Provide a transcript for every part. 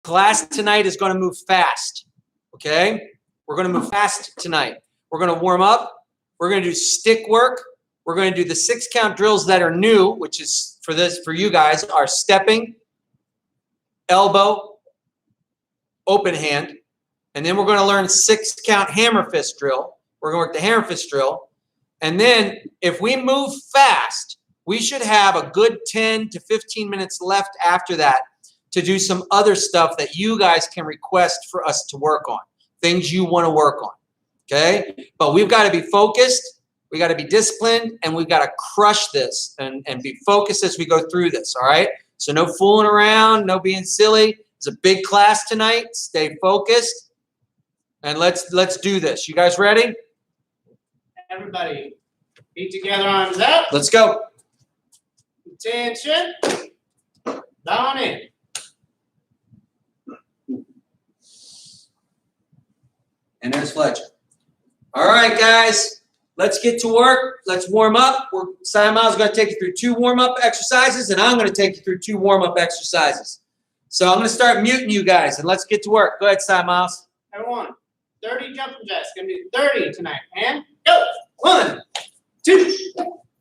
Class tonight is going to move fast, okay? We're going to move fast tonight. We're going to warm up. We're going to do stick work. We're going to do the 6-count drills that are new, which is for you guys, are stepping, elbow, open hand. And then we're going to learn 6-count hammer fist drill. We're going to work the hammer fist drill. And then if we move fast, we should have a good 10 to 15 minutes left after that to do some other stuff that you guys can request for us to work on, things you want to work on, okay? But we've got to be focused, we got to be disciplined, and we've got to crush this and be focused as we go through this, all right? So no fooling around, no being silly. It's a big class tonight. Stay focused, and let's do this. You guys ready? Everybody, feet together, arms up. Let's go. Attention. Down in. And there's Fletcher. All right, guys, let's get to work. Let's warm up. Simon's going to take you through 2 warm-up exercises, and I'm going to take you through 2 warm-up exercises. So I'm going to start muting you guys, and let's get to work. Go ahead, Simon. Everyone, 30 jumping jacks. Going to do 30 tonight. And go. 1, 2,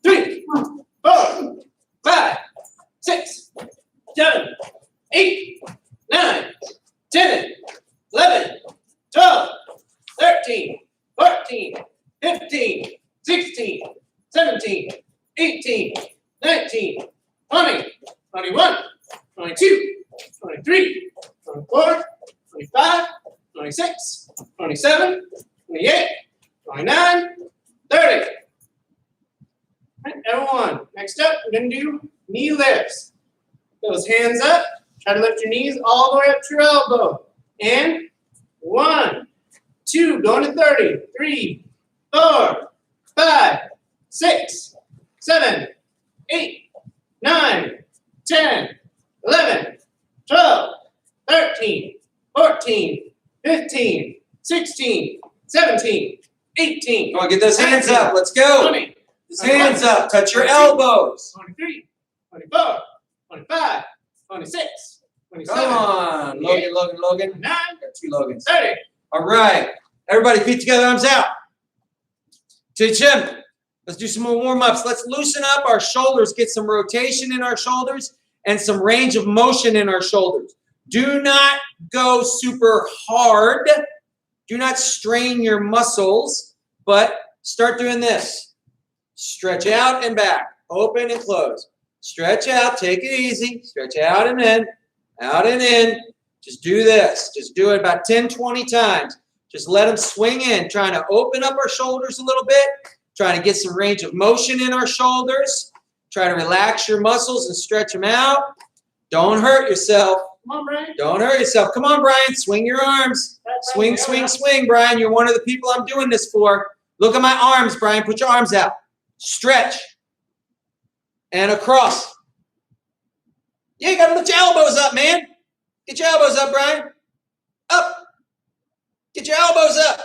3, 4, 5, 6, 7, 8, 9, 10, 11, 12, 13, 14, 15, 16, 17, 18, 19, 20, 21, 22, 23, 24, 25, 26, 27, 28, 29, 30. All right, everyone, next up, we're going to do knee lifts. Those hands up. Try to lift your knees all the way up to your elbow. And 1, 2, going to 30. 3, 4, 5, 6, 7, 8, 9, 10, 11, 12, 13, 14, 15, 16, 17, 18. Come on, get those hands up. Let's go. 20. Those hands up. Touch your elbows. 23, 24, 25, 26, 27. Come on. Logan. 9, Got 2 Logans. 30. All right. Everybody, feet together, arms out. Teach him. Let's do some more warm-ups. Let's loosen up our shoulders, get some rotation in our shoulders and some range of motion in our shoulders. Do not go super hard. Do not strain your muscles, but start doing this. Stretch out and back. Open and close. Stretch out. Take it easy. Stretch out and in. Out and in. Just do this. Just do it about 10, 20 times. Just let them swing in. Trying to open up our shoulders a little bit. Trying to get some range of motion in our shoulders. Try to relax your muscles and stretch them out. Don't hurt yourself. Come on, Brian. Don't hurt yourself. Come on, Brian. Swing your arms. Swing, swing, swing, Brian. You're one of the people I'm doing this for. Look at my arms, Brian. Put your arms out. Stretch. And across. Yeah, you got to lift your elbows up, man. Get your elbows up, Brian. Up. Get your elbows up.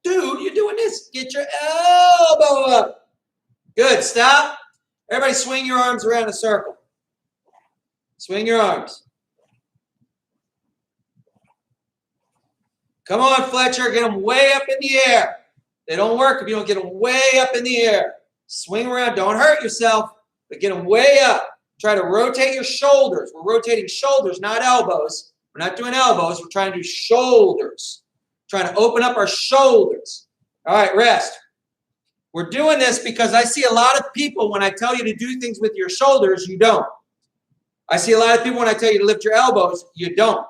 Dude, you're doing this. Get your elbow up. Good. Stop. Everybody swing your arms around a circle. Swing your arms. Come on, Fletcher. Get them way up in the air. They don't work if you don't get them way up in the air. Swing around. Don't hurt yourself, but get them way up. Try to rotate your shoulders. We're rotating shoulders, not elbows. We're not doing elbows. We're trying to do shoulders. Trying to open up our shoulders. All right, rest. We're doing this because I see a lot of people, when I tell you to do things with your shoulders, you don't. I see a lot of people, when I tell you to lift your elbows, you don't.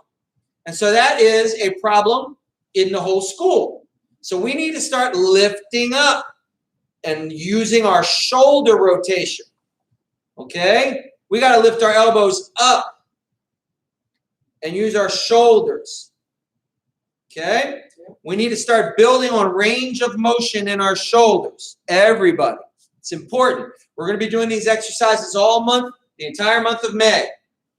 And so that is a problem in the whole school. So we need to start lifting up and using our shoulder rotation. Okay? We got to lift our elbows up and use our shoulders. Okay? We need to start building on range of motion in our shoulders. Everybody. It's important. We're going to be doing these exercises all month, the entire month of May.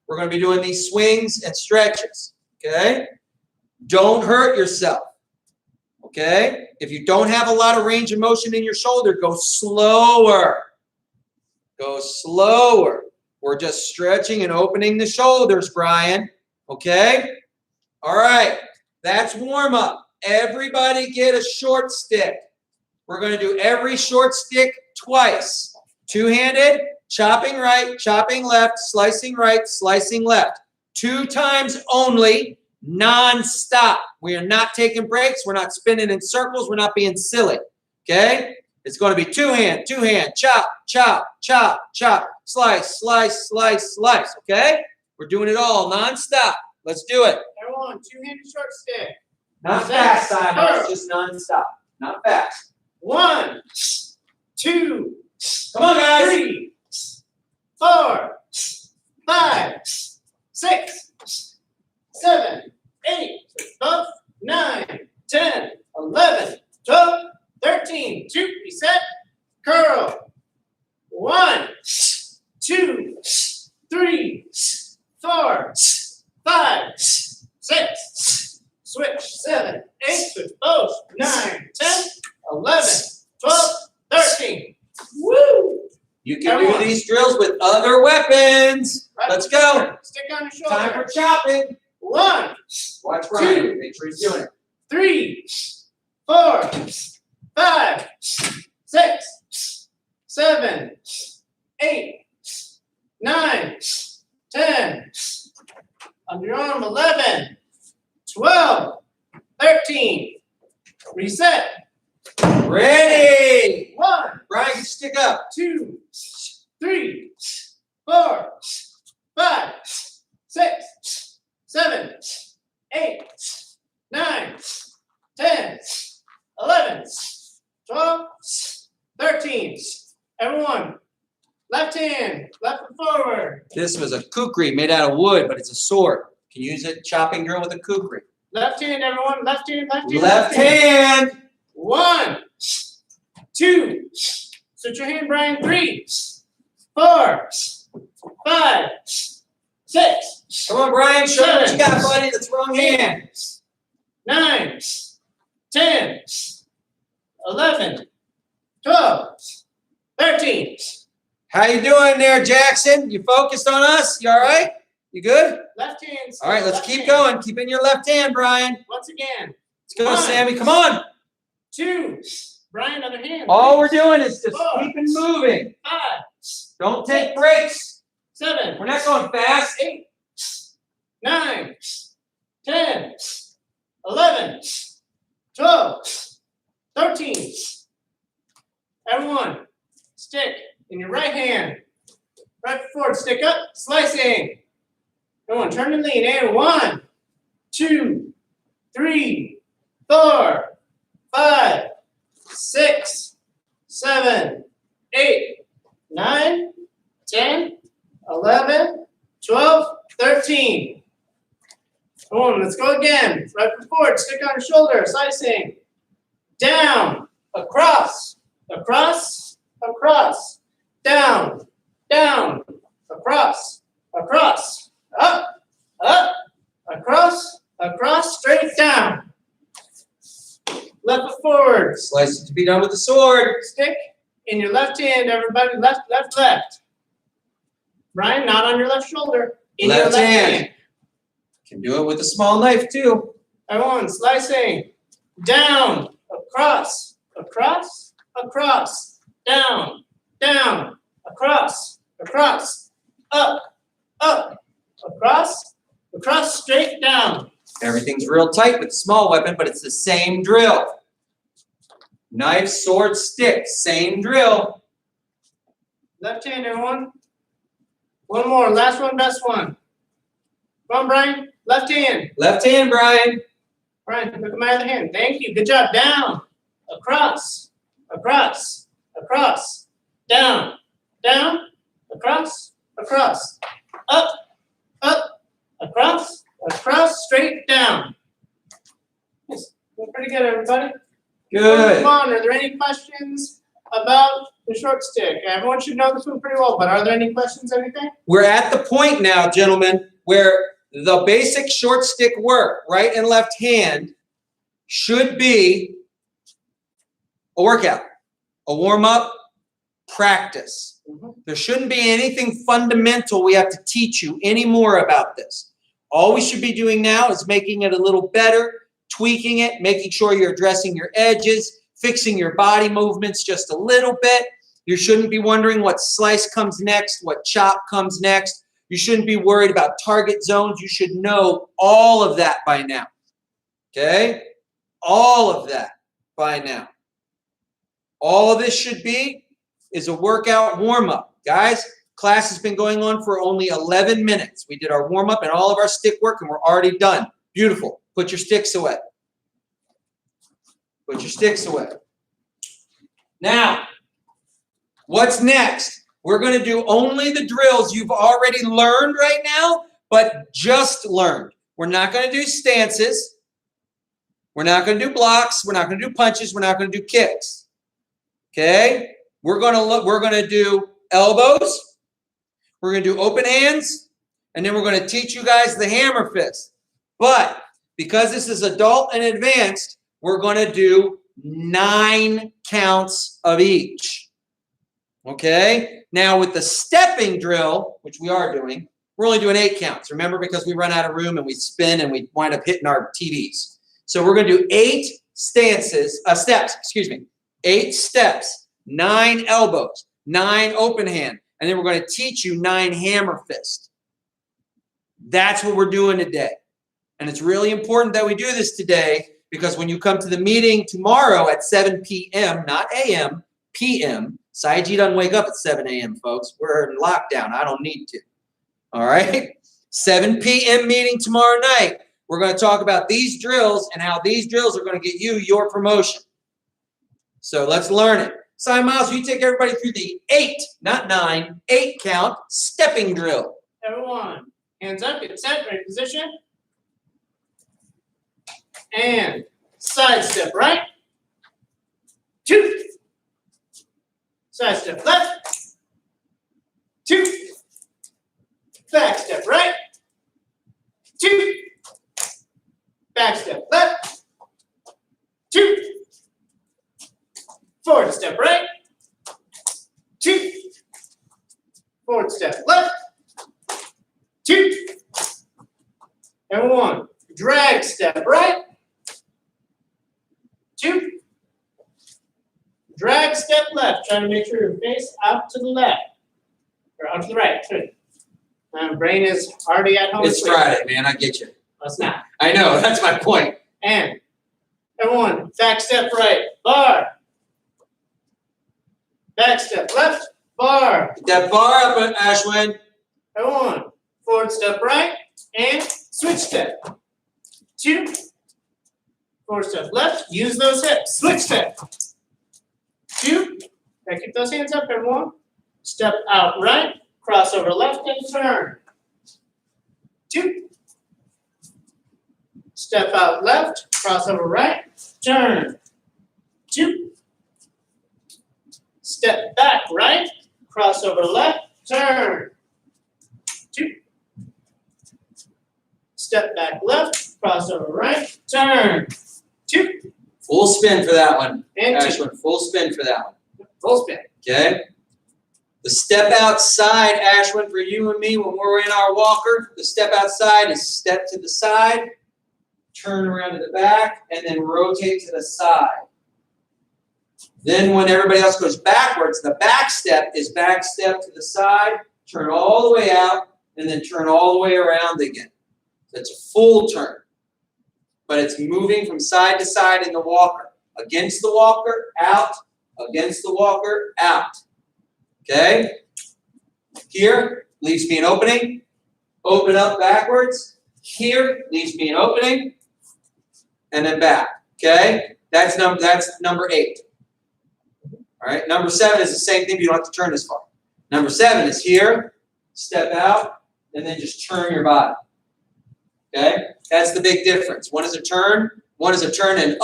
We're going to be doing these swings and stretches. Okay? Don't hurt yourself. Okay? If you don't have a lot of range of motion in your shoulder, go slower. Go slower. We're just stretching and opening the shoulders, Brian. Okay? All right. That's warm up. Everybody get a short stick. We're going to do every short stick twice. Two-handed, chopping right, chopping left, slicing right, slicing left. 2 times only, non-stop. We are not taking breaks. We're not spinning in circles. We're not being silly. Okay? It's going to be two-hand, chop, chop, chop, chop, slice, slice, slice, slice. Okay? We're doing it all non-stop. Let's do it. Everyone, two-handed short stick. Not fast, Simon. Just non-stop. Not fast. 1, 2, Come on, guys. 3, 4, 5, 6, 7, 8, 9, 10, 11, 12, 13. 2, reset, curl. 1, 2, 3, 4, 5, 6. Switch. 7, 8, switch both. 9, 10, 11, 12, 13. Woo! You can do these drills with other weapons. Right. Let's go. Stick on your shoulder. Time for chopping. 1, Watch Brian. Make sure he's doing it. 3, 4, 5, 6, 7, 8, 9, 10. Under your arm, 11, 12, 13. Reset. Ready. 1, Brian, stick up. 2, 3, 4, 5, 6, 7, 8, 9, 10, 11, 12, 13. Everyone, left hand, left foot forward. This was a kukri made out of wood, but it's a sword. You can use it chopping drill with a kukri. Left hand, everyone, left hand, left hand. Left hand. 1, 2. Switch your hand, Brian. 3, 4, 5, 6. Come on, Brian. Show me what you got, buddy. That's wrong hand. 9, 10, 11, 12, 13. How you doing there, Jackson? You focused on us? You all right? You good? Left hand. All right, let's left keep hand. going. Keep in your left hand, Brian. Once again. Let's go, 1, Sammy. Come on. 2. Brian, other hand. All we're doing is just 4, keeping moving. 5, Don't take breaks. 7, We're not going fast. 8, 9, 10, 11, 12, 13. Everyone, stick in your right hand. Right foot forward, stick up, slicing. Everyone, turn and lean. And 1, 2, 3, 4, 5, 6, 7, 8, 9, 10, 11, 12, 13. Come on, let's go again. Right foot forward, stick on your shoulder, slicing. Down, across, across, across. Down, down, across, across. Up, up, across, across, straight down. Left foot forward. Slice it to be done with the sword. Stick in your left hand, everybody. Left, left, left. Brian, not on your left shoulder. In your Left left hand. hand. Can do it with a small knife too. Everyone, slicing. Down, across, across, across. Down, down, across, across. Up, up, across, across, straight down. Everything's real tight with the small weapon, but it's the same drill. Knife, sword, stick, same drill. Left hand, everyone. One more, last one, best one. Come on, Brian. Left hand. Left hand, Brian. Brian, look at my other hand. Thank you. Good job. Down, across, across, across. Down, down, across, across. Up, up, across, across, straight down. Yes, doing pretty good, everybody. Good. Move on. Are there any questions about the short stick? Everyone should know this one pretty well, but are there any questions, anything? We're at the point now, gentlemen, where the basic short stick work, right and left hand, should be a workout, a warm-up, practice. There shouldn't be anything fundamental we have to teach you anymore about this. All we should be doing now is making it a little better, tweaking it, making sure you're addressing your edges, fixing your body movements just a little bit. You shouldn't be wondering what slice comes next, what chop comes next. You shouldn't be worried about target zones. You should know all of that by now. Okay? All of that by now. All this should be is a workout warm-up. Guys, class has been going on for only 11 minutes. We did our warm-up and all of our stick work, and we're already done. Beautiful. Put your sticks away. Put your sticks away. Now, what's next? We're going to do only the drills you've already learned right now, but just learned. We're not going to do stances. We're not going to do blocks. We're not going to do punches. We're not going to do kicks. Okay? We're going to do elbows. We're going to do open hands, and then we're going to teach you guys the hammer fist. But because this is adult and advanced, we're going to do 9 counts of each. Okay? Now with the stepping drill, which we are doing, we're only doing 8 counts. Remember, because we run out of room and we spin and we wind up hitting our TVs. So we're going to do 8 steps, 8 steps, 9 elbows, 9 open hand, and then we're going to teach you 9 hammer fist. That's what we're doing today. And it's really important that we do this today, because when you come to the meeting tomorrow at 7 p.m., not a.m., p.m., Saiji doesn't wake up at 7 a.m., folks. We're in lockdown. I don't need to. All right? 7 p.m. meeting tomorrow night. We're going to talk about these drills and how these drills are going to get you your promotion. So let's learn it. Si Miles, you take everybody through the 8, not 9, 8 count stepping drill. Everyone, hands up, get set, ready position. And side step right. 2. Side step left. 2. Back step right. 2. Back step left. 2. Forward step right. 2. Forward step left. 2. And 1. Drag step right. 2. Drag step left. Try to make sure your face out to the left. Or out to the right. Good. My brain is already at home. It's Friday, man. I get you. No, it's not. I know. That's my point. And everyone, back step right. Bar. Back step left. Bar. Get that bar up, Ashwin. Everyone, forward step right. And switch step. 2. Forward step left. Use those hips. Switch step. 2. Now keep those hands up, everyone. Step out right. Crossover left and turn. 2. Step out left. Crossover right. Turn. 2. Step back right. Crossover left. Turn. 2. Step back left. Crossover right. Turn. 2. Full spin for that one. And 2. Ashwin, full spin for that one. Full spin. Okay? The step outside, Ashwin, for you and me when we're in our walker, the step outside is step to the side, turn around to the back, and then rotate to the side. Then when everybody else goes backwards, the back step is back step to the side, turn all the way out, and then turn all the way around again. That's a full turn. But it's moving from side to side in the walker. Against the walker, out. Against the walker, out. Okay? Here, leaves me an opening. Open up backwards. Here, leaves me an opening. And then back. Okay? That's number 8. All right? Number 7 is the same thing, but you don't have to turn this far. Number 7 is here, step out, and then just turn your body. Okay? That's the big difference. One is a turn, one is a turn and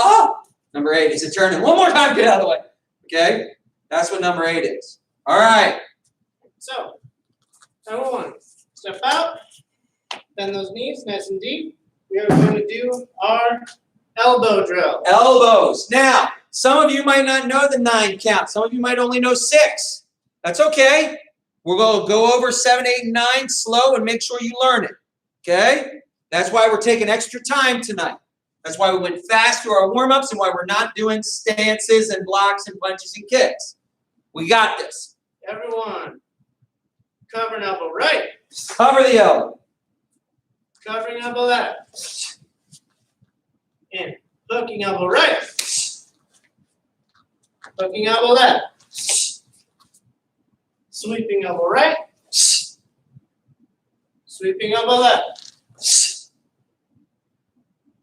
number 8 is a turn and one more time, get out of the way. Okay? That's what number 8 is. All right. So, number 1, step out, bend those knees nice and deep. We are going to do our elbow drill. Elbows. Now, some of you might not know the 9 count. Some of you might only know 6. That's okay. We're going to go over 7, 8, and 9 slow and make sure you learn it. Okay? That's why we're taking extra time tonight. That's why we went fast through our warm-ups and why we're not doing stances and blocks and punches and kicks. We got this. Everyone, covering elbow right, Cover the elbow. covering elbow left, and hooking elbow right, hooking elbow left, sweeping elbow right, sweeping elbow left,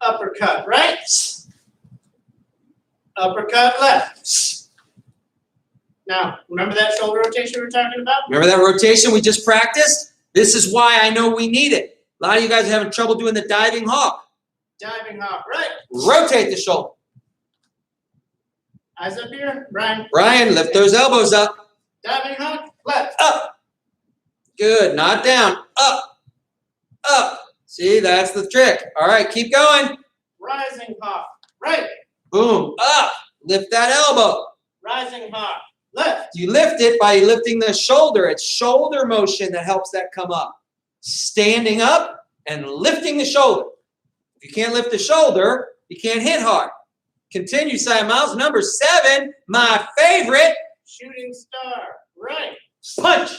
uppercut right, uppercut left. Now, remember that shoulder rotation we were talking about? Remember that rotation we just practiced? This is why I know we need it. A lot of you guys are having trouble doing the diving hawk. Diving hawk right. Rotate the shoulder. Eyes up here, Brian. Brian, lift those elbows up. Diving hawk left. Up. Good. Not down. Up. Up. See, that's the trick. All right, keep going. Rising hawk right. Boom. Up. Lift that elbow. Rising hawk left. You lift it by lifting the shoulder. It's shoulder motion that helps that come up. Standing up and lifting the shoulder. If you can't lift the shoulder, you can't hit hard. Continue, Simon Miles. Number 7, my favorite. Shooting star right. Punch.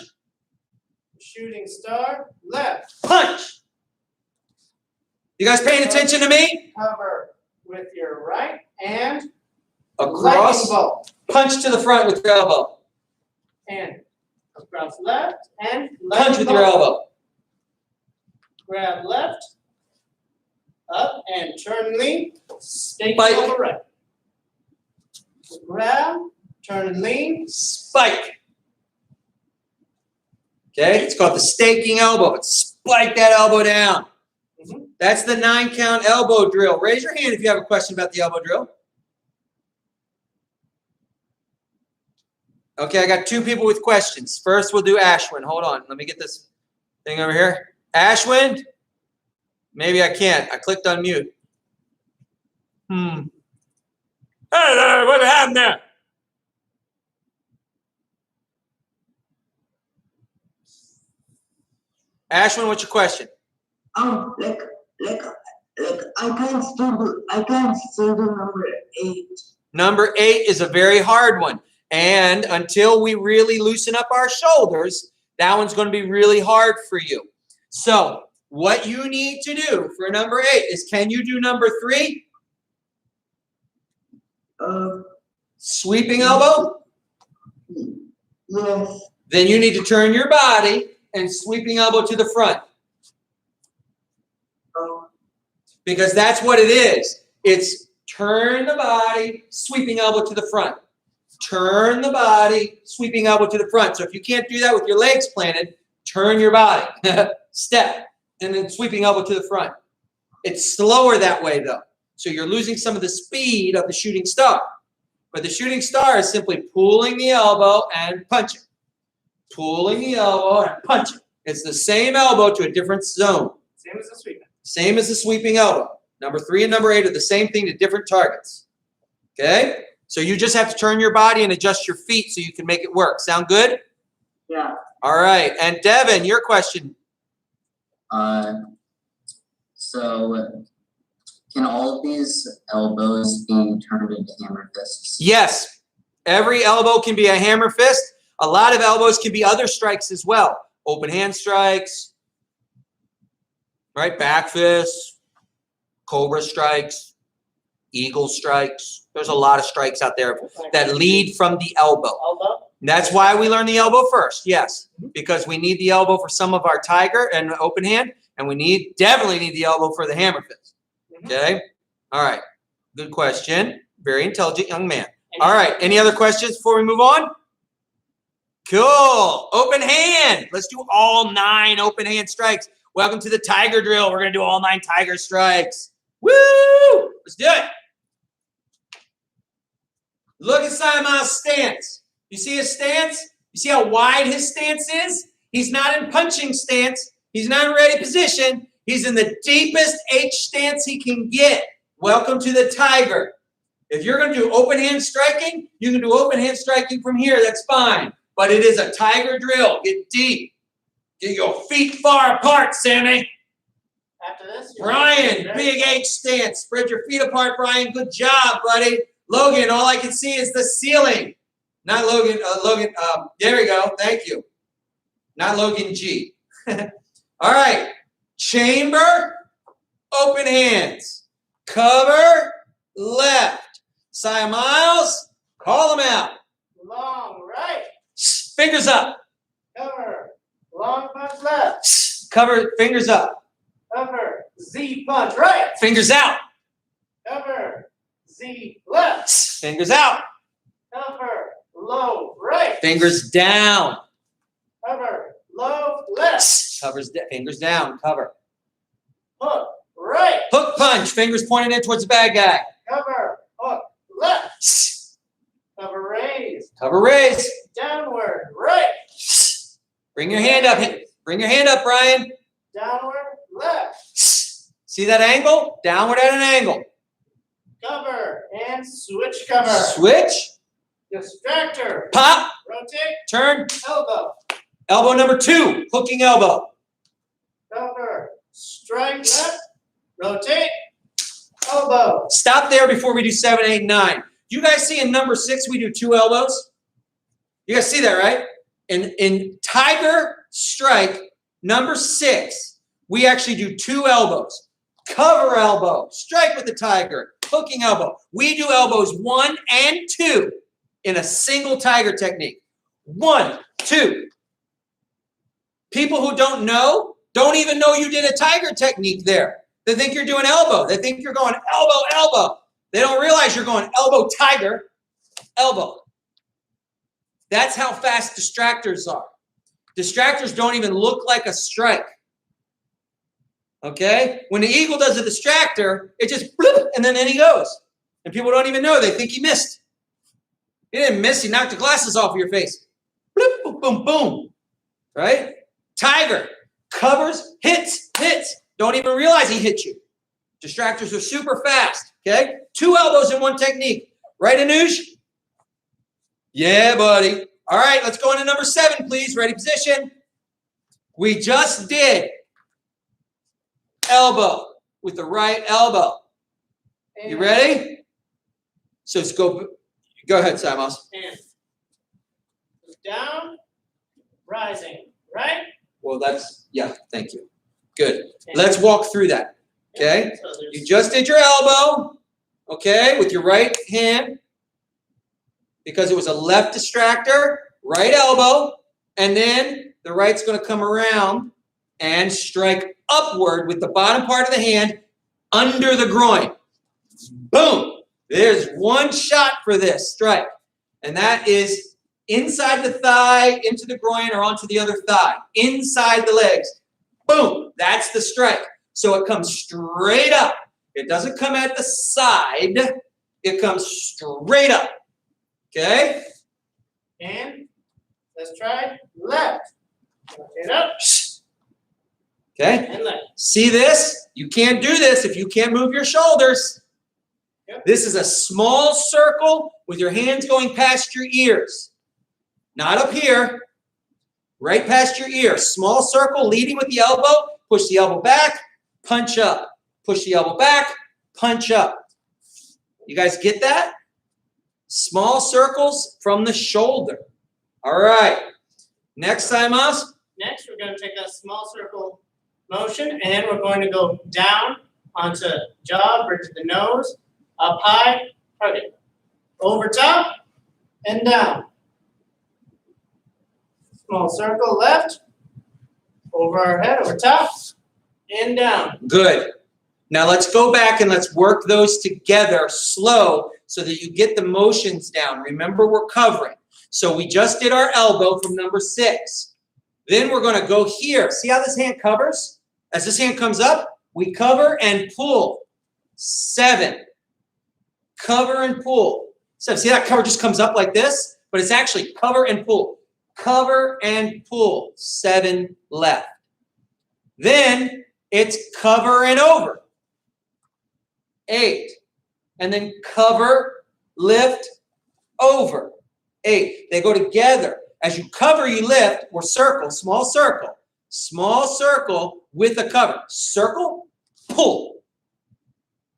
Shooting star left. Punch. You guys paying attention to me? Cover with your right and Across. lightning bolt. Punch to the front with your elbow. And across left and Punch with your elbow. Grab left. Up and turn lean. Stake Spike. elbow right. Grab, turn and lean. Spike. Okay, it's called the staking elbow. Spike that elbow down. Mhm. That's the 9-count elbow drill. Raise your hand if you have a question about the elbow drill. Okay, I got 2 people with questions. First, we'll do Ashwin. Hold on. Let me get this thing over here. Ashwin? Maybe I can't. I clicked on mute. Hey there, what happened there? Ashwin, what's your question? Like I can't still do number 8. Number 8 is a very hard one. And until we really loosen up our shoulders, that one's going to be really hard for you. So what you need to do for number 8 is, can you do number 3? Sweeping elbow? Yes. Then you need to turn your body and sweeping elbow to the front. Because that's what it is. It's turn the body, sweeping elbow to the front. Turn the body, sweeping elbow to the front. So if you can't do that with your legs planted, turn your body, step, and then sweeping elbow to the front. It's slower that way though. So you're losing some of the speed of the shooting star. But the shooting star is simply pulling the elbow and punching. Pulling the elbow and punching. It's the same elbow to a different zone. Same as the sweeping. Same as the sweeping elbow. Number 3 and number 8 are the same thing to different targets. Okay? So you just have to turn your body and adjust your feet so you can make it work. Sound good? Yeah. All right. And Devin, your question. So can all of these elbows be turned into hammer fists? Yes. Every elbow can be a hammer fist. A lot of elbows can be other strikes as well. Open hand strikes, right? Back fists, cobra strikes, eagle strikes. There's a lot of strikes out there that lead from the elbow. Elbow. And that's why we learn the elbow first, yes. Because we need the elbow for some of our tiger and open hand, and we definitely need the elbow for the hammer fist. Okay? All right. Good question. Very intelligent young man. All right. Any other questions before we move on? Cool. Open hand. Let's do all 9 open hand strikes. Welcome to the tiger drill. We're going to do all 9 tiger strikes. Woo! Let's do it. Look at Simon's stance. You see his stance? You see how wide his stance is? He's not in punching stance. He's not in ready position. He's in the deepest H stance he can get. Welcome to the tiger. If you're going to do open hand striking, you can do open hand striking from here. That's fine. But it is a tiger drill. Get deep. Get your feet far apart, Sammy. After this. Brian, very big slow. H stance. Spread your feet apart, Brian. Good job, buddy. Logan, all I can see is the ceiling. Not Logan, there we go. Thank you. Not Logan G. All right. Chamber, open hands. Cover, left. Cy Miles, call them out. Long right. Fingers up. Cover. Long punch left. Cover, fingers up. Cover. Z punch right. Fingers out. Cover. Z left. Fingers out. Cover. Low right. Fingers down. Cover. Low left. Fingers down. Cover. Hook right. Hook punch. Fingers pointed in towards the bad guy. Cover. Hook left. Cover raise. Cover raise. Downward right. Bring your hand up. Bring your hand up, Brian. Downward left. See that angle? Downward at an angle. Cover and switch cover. Switch. Distractor. Pop. Rotate. Turn. Elbow. Elbow number 2. Hooking elbow. Cover. Strike left. Rotate. Elbow. Stop there before we do 7, 8, 9. You guys see in number 6 we do 2 elbows? You guys see that, right? In Tiger Strike, number 6, we actually do 2 elbows. Cover elbow, strike with the tiger, hooking elbow. We do elbows 1 and 2 in a single tiger technique. 1, 2. People who don't even know you did a tiger technique there. They think you're doing elbow. They think you're going elbow, elbow. They don't realize you're going elbow, tiger, elbow. That's how fast distractors are. Distractors don't even look like a strike. Okay? When the eagle does a distractor, it just bloop, and then he goes. And people don't even know. They think he missed. He didn't miss. He knocked the glasses off of your face. Bloop, boom, boom, boom. Right? Tiger. Covers, hits. Don't even realize he hit you. Distractors are super fast. Okay? 2 elbows in one technique. Right, Anuj? Yeah, buddy. All right, let's go into number 7, please. Ready, position. We just did elbow with the right elbow. You ready? So let's go. Go ahead, Simos. And down, rising, right? Well, thank you. Good. Let's walk through that. Okay? So there's You just did your elbow, okay, with your right hand, because it was a left distractor, right elbow, and then the right's going to come around and strike upward with the bottom part of the hand under the groin. Boom! There's one shot for this strike, and that is inside the thigh, into the groin, or onto the other thigh, inside the legs. Boom! That's the strike. So it comes straight up. It doesn't come at the side. It comes straight up. Okay? and let's try left. It up Okay? and left. See this? You can't do this if you can't move your shoulders. Yep. This is a small circle with your hands going past your ears. Not up here. Right past your ear. Small circle leading with the elbow. Push the elbow back. Punch up. Push the elbow back. Punch up. You guys get that? Small circles from the shoulder. All right. Next time, us. Next, we're going to take a small circle motion, and then we're going to go down onto jaw, bridge to the nose, up high, target, over top, and down. Small circle left, over our head, over top, and down. Good. Now let's go back and let's work those together slow so that you get the motions down. Remember, we're covering. So we just did our elbow from number 6. Then we're going to go here. See how this hand covers? As this hand comes up, we cover and pull. 7. Cover and pull. 7. See that cover just comes up like this? But it's actually cover and pull. Cover and pull. 7 left. Then it's cover and over. 8. And then cover, lift, over. 8. They go together. As you cover, you lift, or circle, small circle with a cover. Circle, pull.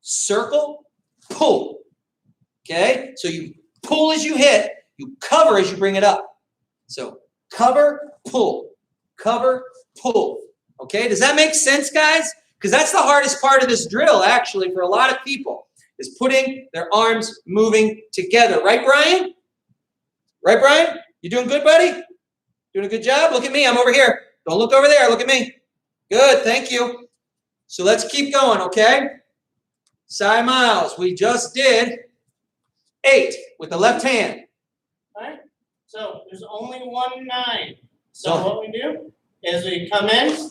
Circle, pull. Okay? So you pull as you hit, you cover as you bring it up. So cover, pull. Cover, pull. Okay? Does that make sense, guys? Because that's the hardest part of this drill, actually, for a lot of people, is putting their arms moving together. Right, Brian? Right, Brian? You doing good, buddy? Doing a good job? Look at me. I'm over here. Don't look over there. Look at me. Good. Thank you. So let's keep going, okay? Cy Miles, we just did 8 with the left hand. All right. So there's only 1 9. So Oh. what we do is we come in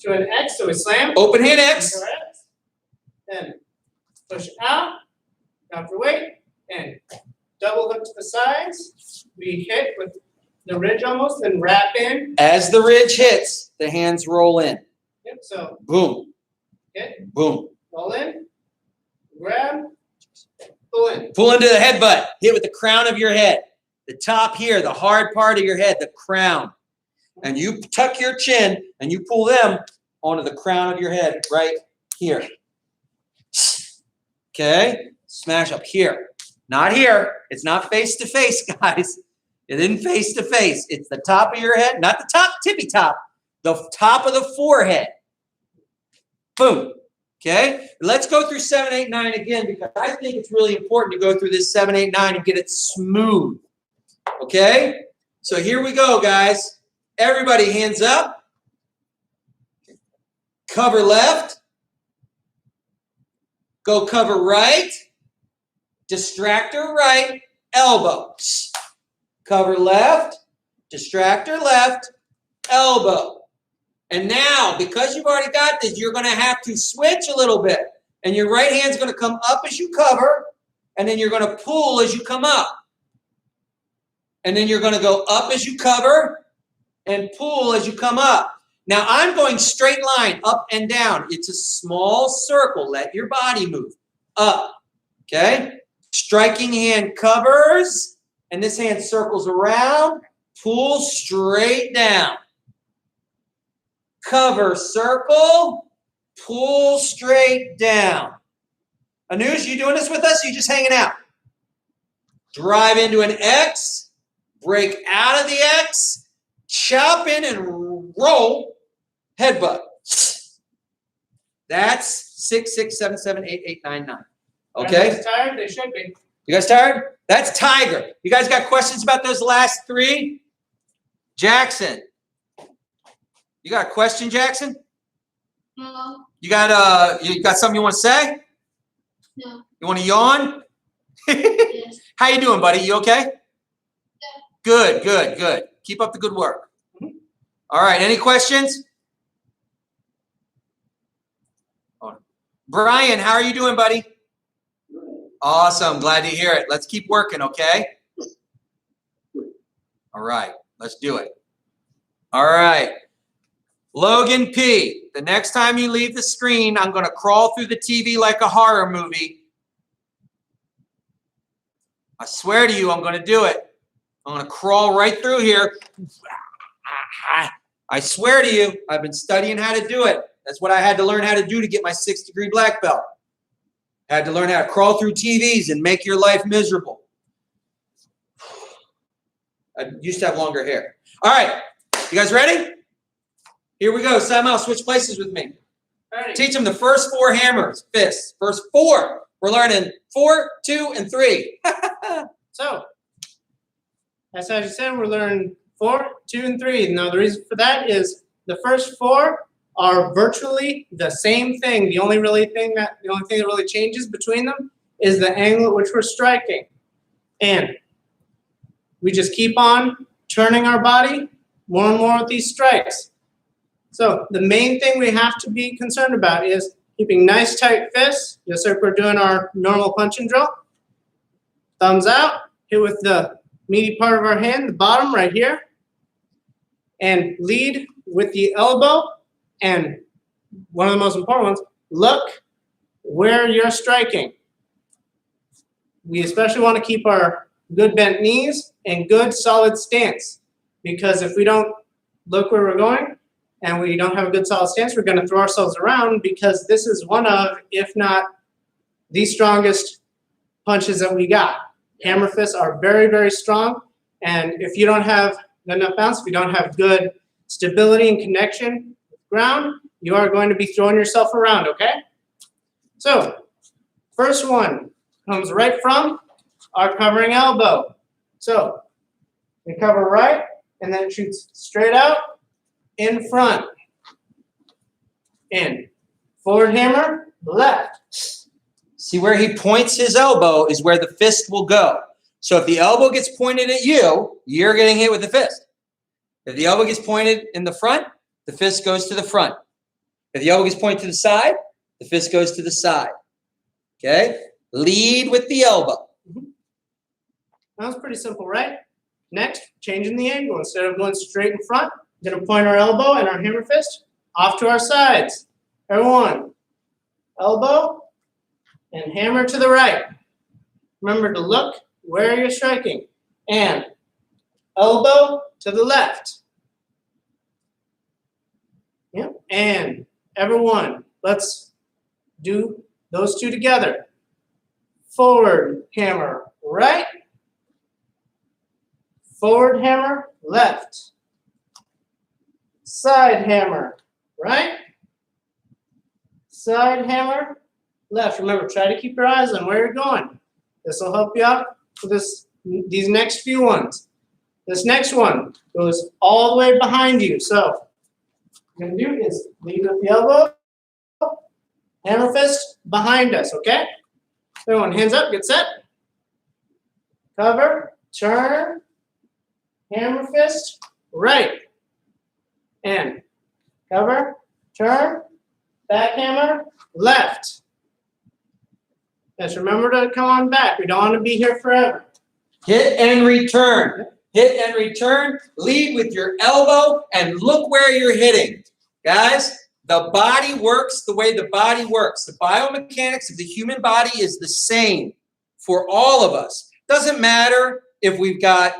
to an X, so we slam. Open hand X. Correct. Then push out, counter weight, and double hook to the sides. We hit with the ridge almost, then wrap in. As the ridge hits, the hands roll in. Yep, so Boom. hit, Boom. roll in, grab, pull in. Pull into the headbutt. Hit with the crown of your head. The top here, the hard part of your head, the crown. And you tuck your chin and you pull them onto the crown of your head right here. Okay? Smash up here. Not here. It's not face to face, guys. It isn't face to face. It's the top of your head, not the top, tippy top, the top of the forehead. Boom. Okay? Let's go through 7, 8, 9 again because I think it's really important to go through this 7, 8, 9 and get it smooth. Okay? So here we go, guys. Everybody hands up. Cover left. Go cover right. Distractor right. Elbow. Cover left. Distractor left. Elbow. And now, because you've already got this, you're going to have to switch a little bit. And your right hand's going to come up as you cover. And then you're going to pull as you come up. And then you're going to go up as you cover and pull as you come up. Now, I'm going straight line, up and down. It's a small circle. Let your body move. Up. Okay? Striking hand covers. And this hand circles around. Pull straight down. Cover, circle. Pull straight down. Anuj, you doing this with us? Or you just hanging out? Drive into an X. Break out of the X. Chop in and roll. Headbutt. That's 6, 6, 7, 7, 8, 8, 9, 9. Okay? Everyone's tired? They should be. You guys tired? That's Tiger. You guys got questions about those last 3? Jackson. You got a question, Jackson? No, You got something you want to say? no, You want to yawn? yes. How you doing, buddy? You okay? Good, good, good. Keep up the good work. All right, any questions? Brian, how are you doing, buddy? Awesome, glad to hear it. Let's keep working, okay? All right, let's do it. All right. Logan P., the next time you leave the screen, I'm going to crawl through the TV like a horror movie. I swear to you, I'm going to do it. I'm going to crawl right through here. I swear to you, I've been studying how to do it. That's what I had to learn how to do to get my 6th degree black belt. I had to learn how to crawl through TVs and make your life miserable. I used to have longer hair. All right, you guys ready? Here we go. Simon, switch places with me. Alrighty. Teach them the first 4 hammers, fists. First 4. We're learning 4, 2, and 3. So, as I said, we're learning 4, 2, and 3. Now, the reason for that is the first 4 are virtually the same thing. The only thing that really changes between them is the angle at which we're striking. And we just keep on turning our body more and more with these strikes. So the main thing we have to be concerned about is keeping nice tight fists, just like we're doing our normal punching drill. Thumbs out, hit with the meaty part of our hand, the bottom right here. And lead with the elbow. And one of the most important ones, look where you're striking. We especially want to keep our good bent knees and good solid stance. Because if we don't look where we're going and we don't have a good solid stance, we're going to throw ourselves around because this is one of, if not the strongest punches that we got. Hammer fists are very, very strong, and if you don't have enough bounce, if you don't have good stability and connection with the ground, you are going to be throwing yourself around, okay? So, first one comes right from our covering elbow. So, we cover right, and then it shoots straight out, in front, in. Forward hammer, left. See where he points his elbow is where the fist will go. So if the elbow gets pointed at you, you're getting hit with the fist. If the elbow gets pointed in the front, the fist goes to the front. If the elbow gets pointed to the side, the fist goes to the side. Okay? Lead with the elbow. That was pretty simple, right? Next, changing the angle. Instead of going straight in front, we're going to point our elbow and our hammer fist off to our sides. Everyone, elbow and hammer to the right. Remember to look where you're striking. And elbow to the left. Yep. And everyone, let's do those two together. Forward hammer right. Forward hammer left. Side hammer right. Side hammer left. Remember, try to keep your eyes on where you're going. This will help you out for these next few ones. This next one goes all the way behind you. So what you're going to do is lead with the elbow, hammer fist behind us, okay? Everyone, hands up, get set. Cover, turn, hammer fist, right. And cover, turn, back hammer, left. Just remember to come on back. We don't want to be here forever. Hit and return. Hit and return. Lead with your elbow and look where you're hitting. Guys, the body works the way the body works. The biomechanics of the human body is the same for all of us. Doesn't matter if we've got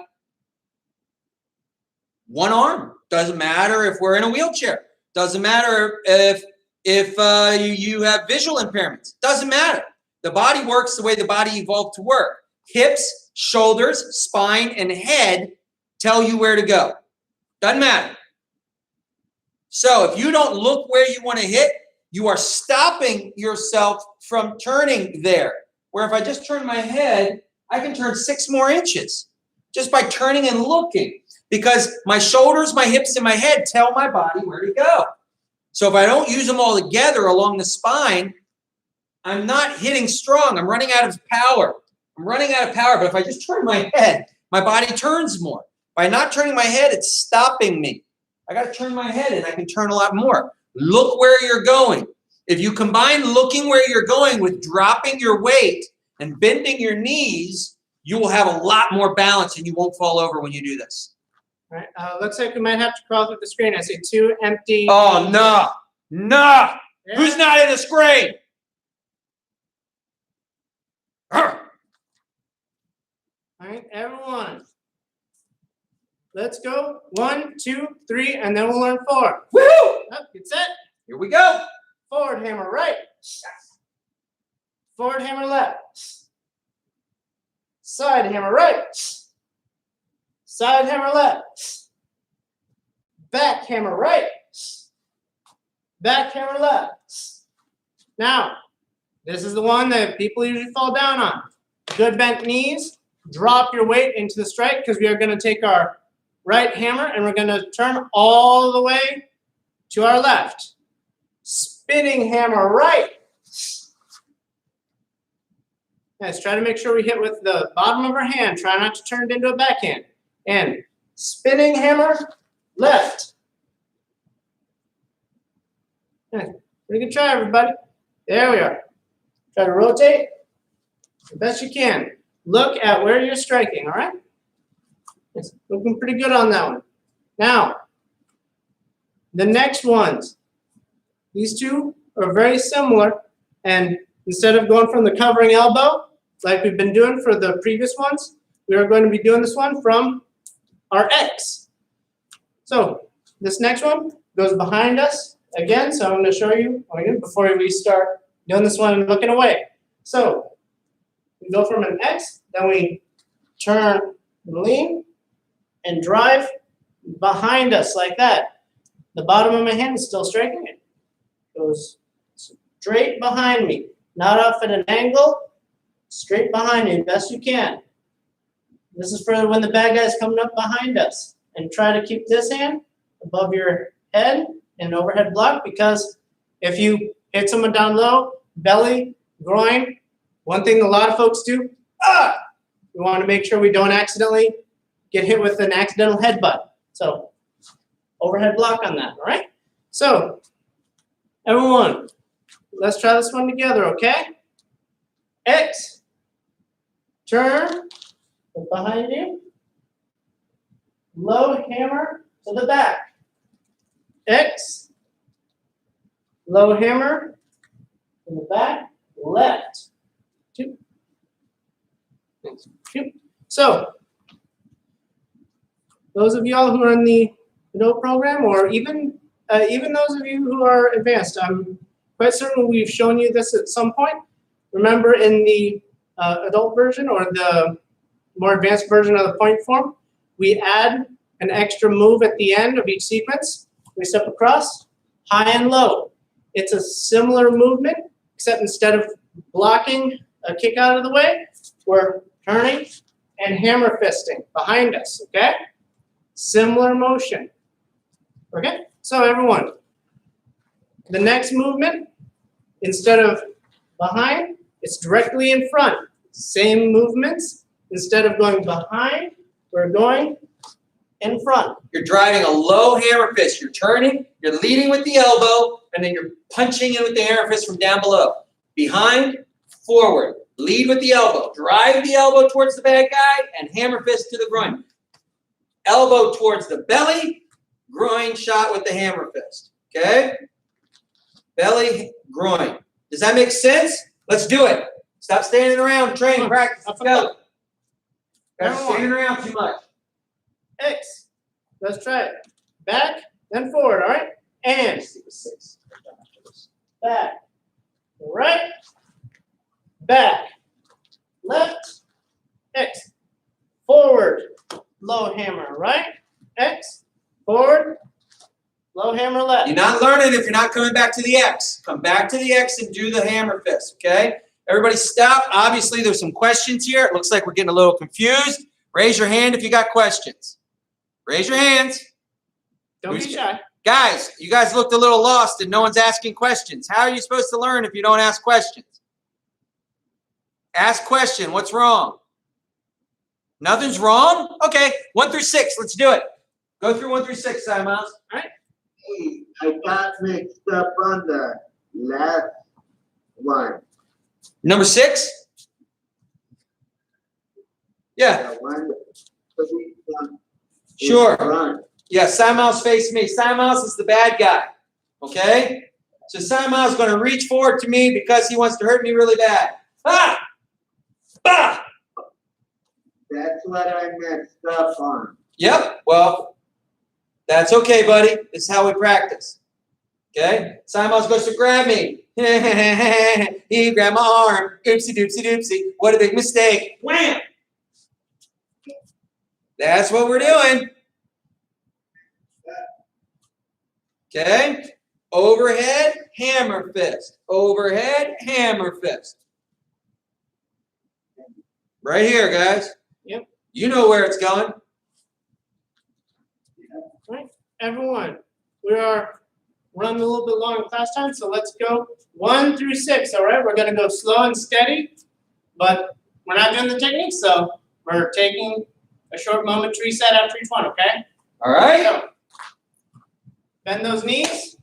one arm. Doesn't matter if we're in a wheelchair. Doesn't matter if you have visual impairments. Doesn't matter. The body works the way the body evolved to work. Hips, shoulders, spine, and head tell you where to go. Doesn't matter. So if you don't look where you want to hit, you are stopping yourself from turning there. Where if I just turn my head, I can turn 6 more inches just by turning and looking. Because my shoulders, my hips, and my head tell my body where to go. So if I don't use them all together along the spine, I'm not hitting strong. I'm running out of power. But if I just turn my head, my body turns more. By not turning my head, it's stopping me. I got to turn my head and I can turn a lot more. Look where you're going. If you combine looking where you're going with dropping your weight and bending your knees, you will have a lot more balance and you won't fall over when you do this. All right. Looks like we might have to crawl through the screen. I see 2 empty. Oh, no. No. Yeah. Who's not in the screen? All right, everyone. Let's go. 1, 2, 3, and then we'll learn 4. Woo! Up, get set. Here we go. Forward hammer right. Forward hammer left. Side hammer right. Side hammer left. Back hammer right. Back hammer left. Now, this is the one that people usually fall down on. Good bent knees. Drop your weight into the strike because we are going to take our right hammer and we're going to turn all the way to our left. Spinning hammer right. Let's try to make sure we hit with the bottom of our hand. Try not to turn it into a backhand. And spinning hammer left. Okay, pretty good try, everybody. There we are. Try to rotate the best you can. Look at where you're striking, all right? It's looking pretty good on that one. Now, the next ones. These two are very similar. And instead of going from the covering elbow, like we've been doing for the previous ones, we are going to be doing this one from our X. So this next one, goes behind us again. So I'm going to show you before we start doing this one and looking away. So we go from an X, then we turn, lean, and drive behind us like that. The bottom of my hand is still striking it. Goes straight behind me, not off at an angle, straight behind me, best you can. This is for when the bad guy's coming up behind us. And try to keep this hand above your head in an overhead block, because if you hit someone down low, belly, groin, one thing a lot of folks do, we want to make sure we don't accidentally get hit with an accidental headbutt. So overhead block on that, all right? So everyone, let's try this one together, okay? X, turn, look behind you. Low hammer to the back. X. Low hammer in the back. Left. 2. 2. So, those of y'all who are in the adult program, or even those of you who are advanced, I'm quite certain we've shown you this at some point. Remember, in the adult version or the more advanced version of the point form, we add an extra move at the end of each sequence. We step across, high and low. It's a similar movement, except instead of blocking a kick out of the way, we're turning and hammer fisting behind us, okay? Similar motion, okay? So everyone, the next movement, instead of behind, it's directly in front. Same movements. Instead of going behind, we're going in front. You're driving a low hammer fist. You're turning, you're leading with the elbow, and then you're punching in with the hammer fist from down below. Behind, forward. Lead with the elbow. Drive the elbow towards the bad guy and hammer fist to the groin. Elbow towards the belly, groin shot with the hammer fist. Okay? Belly, groin. Does that make sense? Let's do it. Stop standing around, train, practice. Let's go. Guys, standing around too much. X. Let's try it. Back, then forward, all right? And 6. Back. Right. Back. Left. X. Forward. Low hammer, right? X. Forward. Low hammer left. You're not learning if you're not coming back to the X. Come back to the X and do the hammer fist, okay? Everybody stop. Obviously, there's some questions here. It looks like we're getting a little confused. Raise your hand if you got questions. Raise your hands. Don't be shy. Guys, you guys looked a little lost and no one's asking questions. How are you supposed to learn if you don't ask questions? Ask question. What's wrong? Nothing's wrong? Okay, 1 through 6. Let's do it. Go through 1 through 6, Simon. All right. Hey, I got mixed up on the last one. Number 6? Yeah, The one, the one in sure. front. Yeah, Simons face me. Simons is the bad guy. Okay? So Simons is going to reach forward to me because he wants to hurt me really bad. Ah! Ah! That's what I messed up on. Yep. Well, that's okay, buddy. This is how we practice. Okay? Simons goes to grab me. He grabbed my arm. Oopsie doopsie doopsie. What a big mistake. Wham! That's what we're doing. Okay? Overhead, hammer fist. Overhead, hammer fist. Right here, guys. Yep. You know where it's going. Right, everyone, we are running a little bit long in class time, so let's go 1 through 6, all right? We're going to go slow and steady, but we're not doing the technique, so we're taking a short moment to reset after each one, okay? All right? So, bend those knees,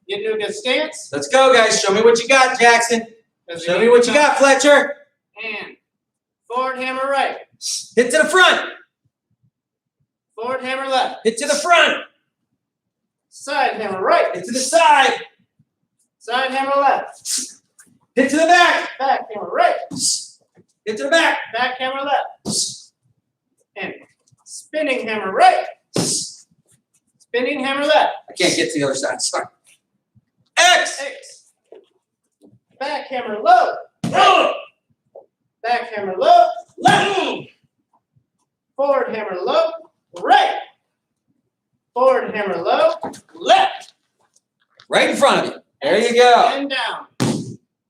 get into a good stance. Let's go, guys. Show me what you got, Jackson. Show me what you got, Fletcher. And forward hammer right, Hit to the front. forward hammer left, Hit to the front. side hammer right, Hit to the side. side hammer left, Hit to the back. back hammer right, Hit to the back. back hammer left, and spinning hammer right, Spinning hammer left. I can't get to the other side. Sorry. X. X. Back hammer low. Right. Back hammer low. Left. Forward hammer low. Right. Forward hammer low. Left. Right in front of you. There you go. And down.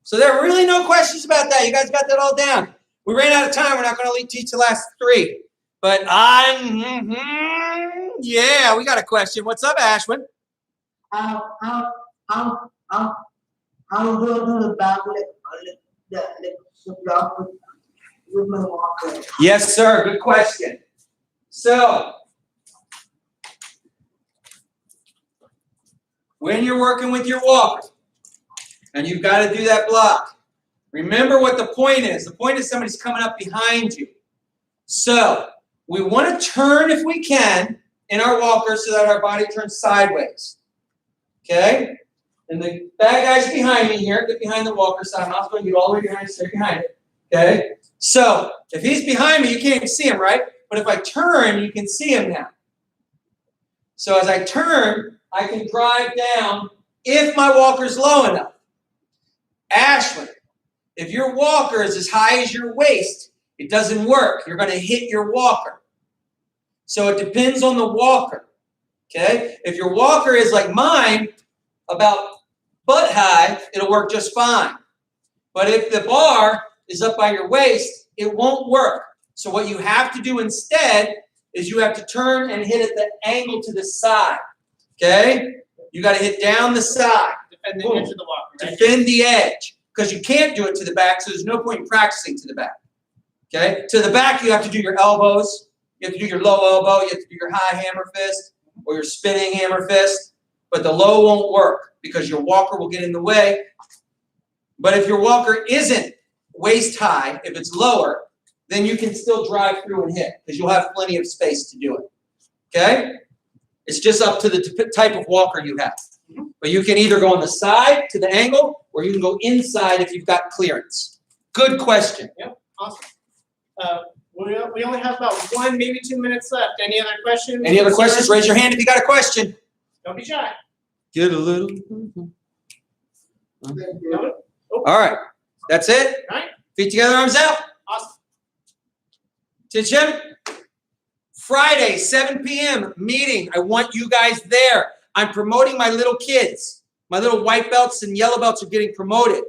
So there are really no questions about that. You guys got that all down. We ran out of time. We're not going to teach the last 3. But yeah, we got a question. What's up, Ashwin? How do the back the block with my walker? Yes, sir. Good question. So, when you're working with your walker and you've got to do that block, remember what the point is. The point is somebody's coming up behind you. So, we want to turn, if we can, in our walker so that our body turns sideways. Okay? And the bad guy's behind me here. Get behind the walker side. I'm not going to get all the way behind, stay behind it. Okay? So, if he's behind me, you can't even see him, right? But if I turn, you can see him now. So as I turn, I can drive down if my walker's low enough. Ashwin, if your walker is as high as your waist, it doesn't work. You're going to hit your walker. So it depends on the walker. Okay? If your walker is like mine, about butt high, it'll work just fine. But if the bar is up by your waist, it won't work. So what you have to do instead is you have to turn and hit at the angle to the side. Okay? You got to hit down the side. Defend the edge of the walker, right? Defend the edge. Because you can't do it to the back, so there's no point in practicing to the back. Okay? To the back, you have to do your elbows. You have to do your low elbow. You have to do your high hammer fist or your spinning hammer fist. But the low won't work because your walker will get in the way. But if your walker isn't waist high, if it's lower, then you can still drive through and hit because you'll have plenty of space to do it. Okay? It's just up to the type of walker you have. But you can either go on the side to the angle or you can go inside if you've got clearance. Good question. Yep, awesome. We only have about 1, maybe 2 minutes left. Any other questions? Any other questions? Raise your hand if you got a question. Don't be shy. Get a little. Thank you. No? Oh, All right. That's it. Right? Feet together, arms out. Awesome. Attention. Friday, 7 p.m. meeting. I want you guys there. I'm promoting my little kids. My little white belts and yellow belts are getting promoted.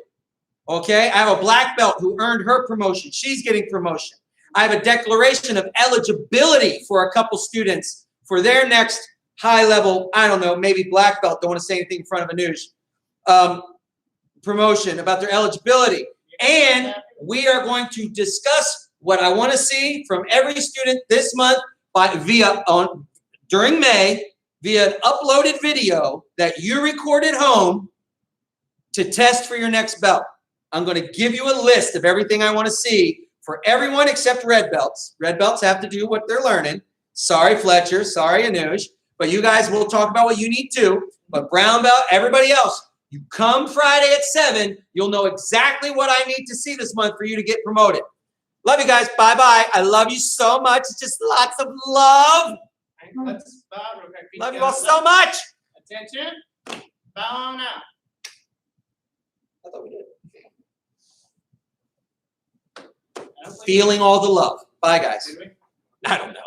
Okay? I have a black belt who earned her promotion. She's getting promotion. I have a declaration of eligibility for a couple students for their next high level, I don't know, maybe black belt. Don't want to say anything in front of Anuj. Promotion about their eligibility. And we are going to discuss what I want to see from every student this month during May via an uploaded video that you record at home to test for your next belt. I'm going to give you a list of everything I want to see for everyone except red belts. Red belts have to do what they're learning. Sorry, Fletcher. Sorry, Anuj. But you guys will talk about what you need to. But brown belt, everybody else, you come Friday at 7, you'll know exactly what I need to see this month for you to get promoted. Love you guys. Bye-bye. I love you so much. It's just lots of love. Let's bow real quick. Feet Love you together. all so much. Attention. Bow on out. I thought we did. I don't think- Feeling all the love. Bye, guys. Did we? I don't know.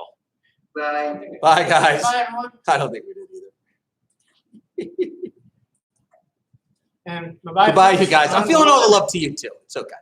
Bye. Bye, guys. Bye, everyone. I don't think we did either. And bye-bye. Goodbye, you guys. I'm feeling all the love to you, too. It's okay.